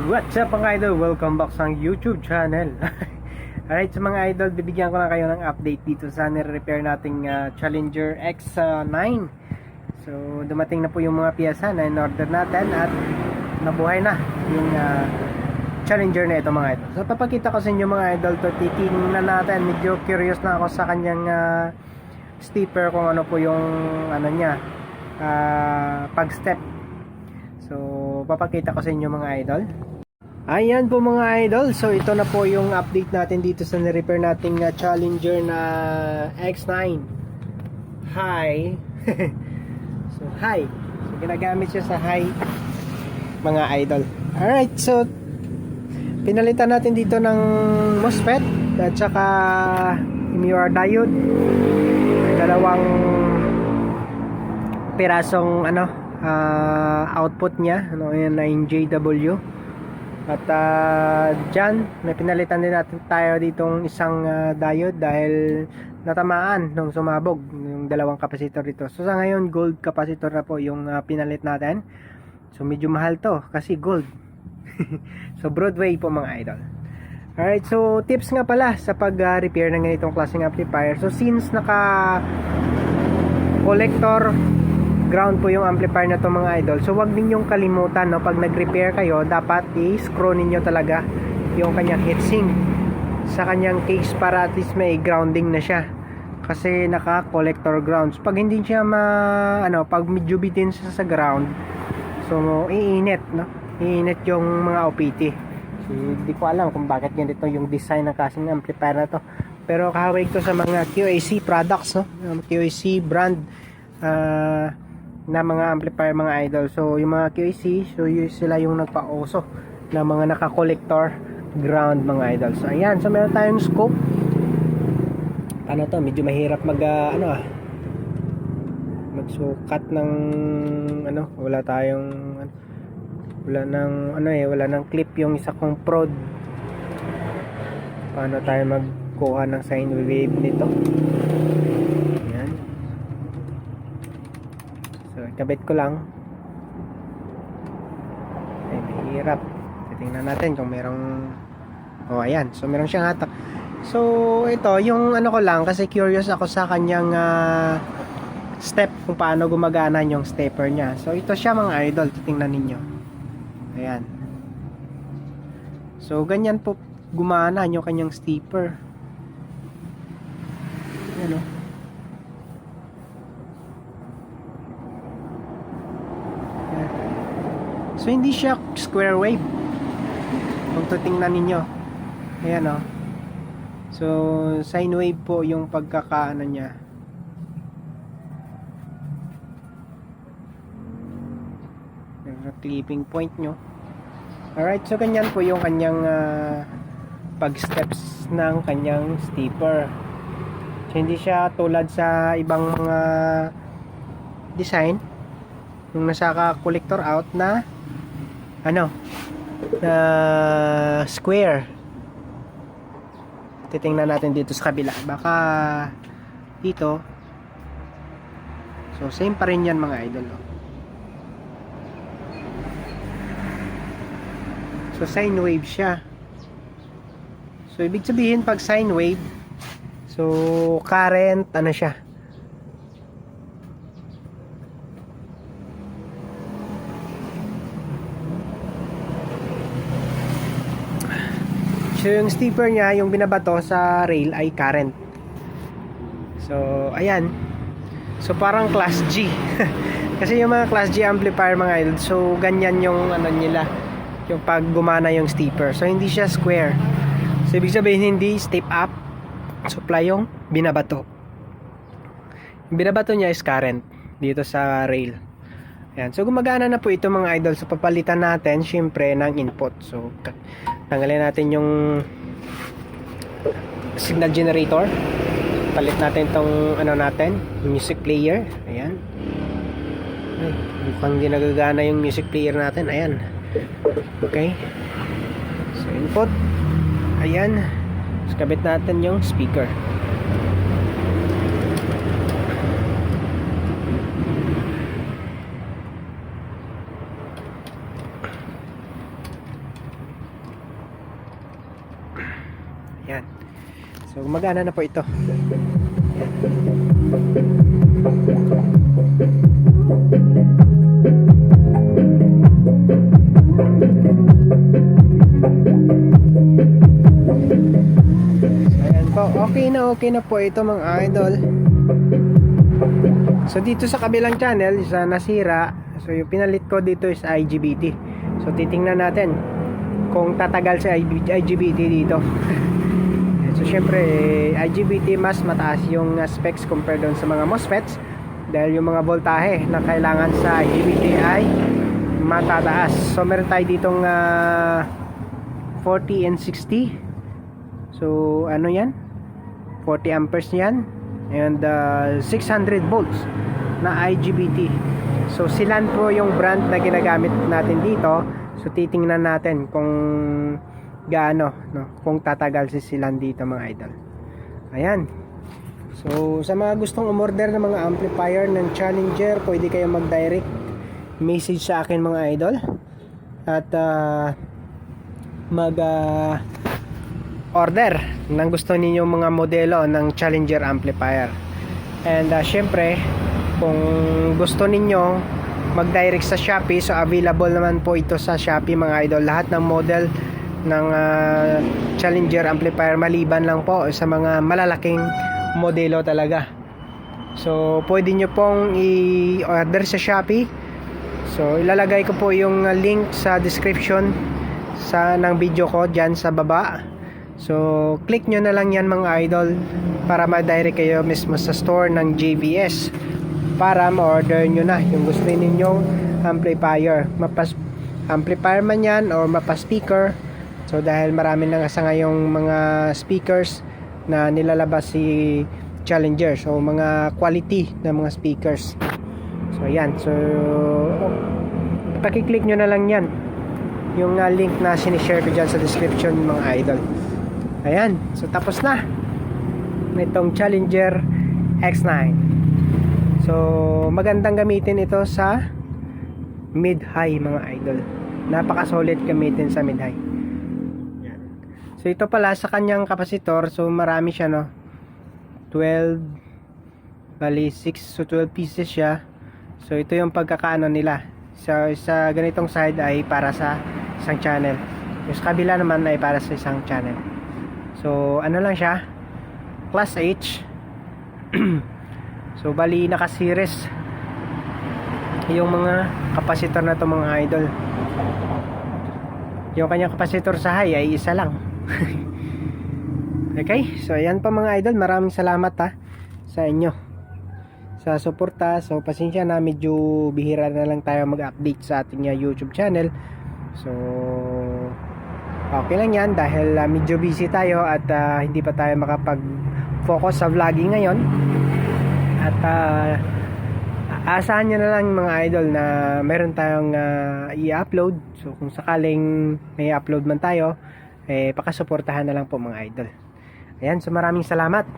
What's up mga idol? Welcome back sa YouTube channel. Alright, sa mga idol, bibigyan ko na kayo ng update dito sa nire-repair nating Challenger X9. So, dumating na po yung mga piyesa na in-order natin at nabuhay na yung Challenger na ito mga idol. So, papakita ko sa inyo mga idol to, titingnan natin. Medyo curious na ako sa kanyang stepper kung ano po yung ano niya, pag-step. So, papakita ko sa inyo mga idol. Ayan po mga idol. So, ito na po yung update natin dito sa ni-repair nating Challenger na X9. Hi. So, hi. So, ginagamit siya sa hi mga idol. Alright, so pinalitan natin dito ng MOSFET at saka MUR diode. Dalawang pirasong output niya, yan na yung JW. At dyan, may pinalitan din natin tayo ditong isang diode dahil natamaan nung sumabog yung dalawang capacitor dito. So sa ngayon, gold capacitor na po yung pinalit natin. So medyo mahal to kasi gold. So Broadway po mga idol. Alright, so tips nga pala sa pag-repair ng ganitong klaseng amplifier. So since naka collector ground po yung amplifier na to mga idol, so wag ninyong kalimutan, no, pag nag-repair kayo, dapat i-screw ninyo talaga yung kanyang heatsink sa kanyang case para at least may grounding na siya kasi naka collector grounds. Pag hindi siya pag medyo bitin siya sa ground, so iinit, no, iinit yung mga OPT. So hindi ko alam kung bakit ganito yung design ng kasing amplifier na to, pero kahawig to sa mga QAC products, no, QAC brand na mga amplifier mga idol. So yung mga QAC, so sila yung nagpa-uso na mga naka-collector ground mga idol. So ayan, so meron tayong scope. Ano to, medyo mahirap magsukat ng wala nang clip yung isa kong prod. Paano tayo magkuha ng sine wave nito? Ayan. So, ikabit ko lang. Ay, mahirap. Titingnan natin kung merong ayan. So, meron siyang hatak. So, ito, yung ko lang, kasi curious ako sa kanyang step, kung paano gumagana yung stepper niya. So, ito siya mga idol. Titingnan ninyo. Ayan. So, ganyan po gumana yung kanyang stepper. Ayan o. So hindi siya square wave kung titingnan ninyo. Ayan o. So sine wave po yung pagkakaano niya. Yung clipping point nyo. Alright, so ganyan po yung kanyang pag steps ng kanyang stepper. So hindi siya tulad sa ibang mga design yung nasa collector out na square. Titingnan natin dito sa kabila, baka dito. So same pa rin yan mga idol, no? So sine wave siya. So ibig sabihin pag sine wave, so current siya. So yung stepper niya, yung binabato sa rail ay current. So ayan. So parang class G. Kasi yung mga class G amplifier mga idol, so ganyan yung nila, yung pag gumana yung stepper. So hindi siya square. So ibig sabihin hindi step up supply yung binabato. Yung binabato niya is current dito sa rail. Ayan. So gumagana na po ito mga idol. So papalitan natin syempre ng input. So tanggalin natin yung signal generator. Palit natin tong music player. Ayan. Ay, mukhang di nagagana yung music player natin. Ayan. Okay. So input. Ayan. So kabit natin yung speaker. Yan. So gumagana na po ito. So ayan po, okay na po ito mga idol. So dito sa kabilang channel, sa nasira, so yung pinalit ko dito is IGBT. So titingnan natin kung tatagal si IGBT dito. So syempre IGBT mas mataas yung specs compared doon sa mga MOSFETs, dahil yung mga voltahe na kailangan sa IGBT ay matataas. So meron tayo ditong 40 and 60. So ano yan, 40 amperes yan, and 600 volts na IGBT. So Silan po yung brand na ginagamit natin dito. So titingnan natin kung gaano, no, kung tatagal si Silan dito mga idol. Ayan. So sa mga gustong umorder ng mga amplifier ng Challenger, pwede kayo mag-direct message sa akin mga idol, at order ng gusto ninyong mga modelo ng Challenger amplifier. And syempre kung gusto ninyo mag-direct sa Shopee, so available naman po ito sa Shopee mga idol, lahat ng model ng Challenger amplifier, maliban lang po sa mga malalaking modelo talaga. So pwede nyo pong i-order sa Shopee. So ilalagay ko po yung link sa description ng video ko dyan sa baba. So click nyo na lang yan mga idol para ma-direct kayo mismo sa store ng JVS para ma-order nyo na yung gusto ninyong amplifier, amplifier man yan or mapa-speaker. So dahil marami na sa ngayong mga speakers na nilalabas si Challenger, so mga quality na mga speakers. So ayan, so pakiclick nyo na lang yan yung link na sinishare ko dyan sa description mga idol. Ayan, so tapos na itong Challenger X9. So magandang gamitin ito sa mid-high mga idol, napaka-solid gamitin sa mid-high. So ito pala sa kanyang kapasitor, so marami siya, no, 12 bali 6, so 12 pieces siya. So ito yung pagkakaano nila, sa ganitong side ay para sa isang channel, yung sa kabila naman ay para sa isang channel. So ano lang siya, class H. So bali naka-series yung mga kapasitor na to mga idol. Yung kanyang kapasitor sa high ay isa lang. Okay, so ayan pa mga idol, maraming salamat sa inyo sa suporta. So pasensya na, medyo bihira na lang tayo mag-update sa ating YouTube channel. So okay lang yan dahil medyo busy tayo at hindi pa tayo makapag-focus sa vlogging ngayon. At asahan nyo na lang mga idol na meron tayong i-upload. So kung sakaling may upload man tayo, pakasuportahan na lang po mga idol. Ayan, so maraming salamat.